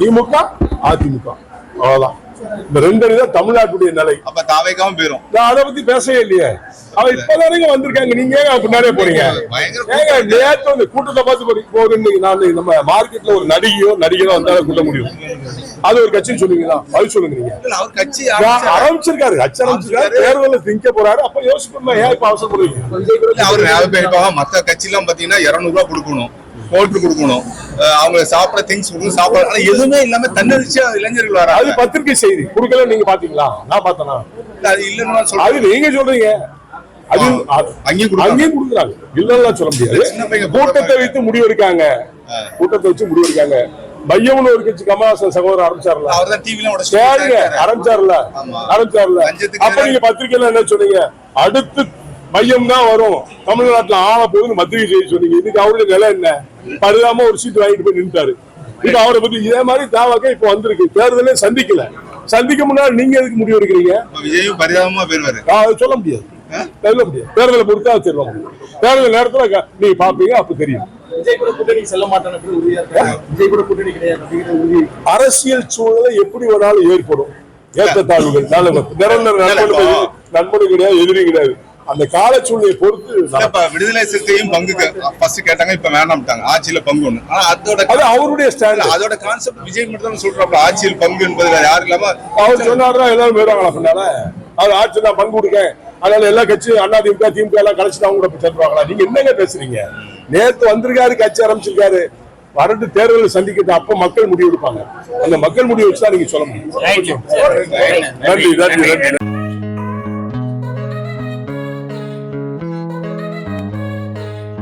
திமுக அதிமுக அவ்வளவுதான். இந்த ரெண்டு தான் தமிழ்நாட்டுடைய நிலை. அப்ப தாவேக்காவும் போயிரும். அதை பத்தி பேசவே இல்லையே. அவ இப்பதானே வந்திருக்காங்க, நீங்க பின்னாடியே போறீங்க. நேற்று வந்து கூட்டத்தை பார்த்து போகுதுன்னு நான் நம்ம மார்க்கெட்ல ஒரு நடிகரோ வந்தாலும் கூட்ட முடியும். அது ஒரு கட்சின்னு சொல்லுவீங்களா? அது சொல்லுங்க. நீங்க ஆரம்பிச்சிருக்காரு, கட்சி ஆரம்பிச்சிருக்காரு, தேர்தலில் திங்க போறாரு. அப்ப யோசிப்பா ஏன் இப்ப அவசரப்படுவீங்க? அவரு மத்த கட்சி எல்லாம் பாத்தீங்கன்னா 200 ரூபாய் கொடுக்கணும், மோட்டர் கொடுக்கணும், அவங்க சாப்பிட திங்ஸ் கொடுக்கணும், சாப்பாடு எதுவுமே இல்லாம தன்னெழுச்சியா இளைஞர்கள் வர. அது பத்திரிகை செய்தி கொடுக்கல, நீங்க பாத்தீங்களா? நான் பார்த்தேனா? அது இல்லன்னு அது நீங்க சொல்றீங்க. அது அங்கேயும் கொடுக்குறாங்க, இல்லன்னு சொல்ல முடியாது. கூட்டத்தை வைத்து முடிவெடுக்காங்க, கூட்டத்தை வச்சு முடிவெடுக்காங்க. மையம்னு ஒரு கட்சி கமலஹாசன் சகோதரர் ஆரம்பிச்சாருல, ஆரம்பிச்சாருல. அப்ப நீங்க பத்திரிகையில என்ன சொன்னீங்க? அடுத்து மையம் தான் வரும், தமிழ்நாட்டுல ஆள போகுதுன்னு மத்திய செய்தி சொன்னீங்க. இதுக்கு அவருடைய நிலை என்ன? பரிதாம ஒரு சீட் வாங்கிட்டு போய் நின்றுட்டாரு. இப்ப அவரை பத்தி இதே மாதிரி தாவாக்க இப்ப வந்திருக்கு. தேர்தலே சந்திக்க முன்னாடி நீங்க எதுக்கு முடிவு எடுக்கிறீங்க? விஜயும் பரிதாபமா போயிருவாரு. சொல்ல முடியாது, தேர்தலை பொறுத்தா வச்சிடலாம். தேர்தல் நேரத்துல நீங்க பாப்பீங்க, அப்ப தெரியும். அரசியல் சூழ்நிலை எப்படி வேணாலும் ஏற்படும், ஏற்றத்தாழ்வுகள், நண்பனு கிடையாது, எதிரி கிடையாது. அந்த கால சூழ்நிலையை பொறுத்து விடுதலை சிறுத்தையும் பங்கு கேட்டாங்க, இப்ப வேணாம்ட்டாங்க. ஆட்சியில பங்கு ஒண்ணு. ஆனா அது அவருடைய ஸ்டாண்ட், அதோட கான்செப்ட் விஜய் மட்டும் தான் சொல்றாங்க. ஆட்சியில் பங்கு என்பது யாரும் இல்லாம அவர் சொன்னாரா எல்லாரும் போயிடுவாங்களா? பின்னால அவர் ஆட்சி நான் பங்கு கொடுக்க, அதனால எல்லா கட்சியும் அண்ணா திமுக திமுக எல்லாம் கழிச்சுட்டு அவங்க கூட சேர்ந்துருவாங்களா? நீங்க என்னங்க பேசுறீங்க? நேத்து வந்திருக்காரு, கட்சி ஆரம்பிச்சிருக்காரு, வரட்டு தேர்தலில் சந்திக்கிறது. அப்ப மக்கள் முடிவு எடுப்பாங்க. அந்த மக்கள் முடிவு வச்சுதான் நீங்க சொல்ல முடியும். நன்றி.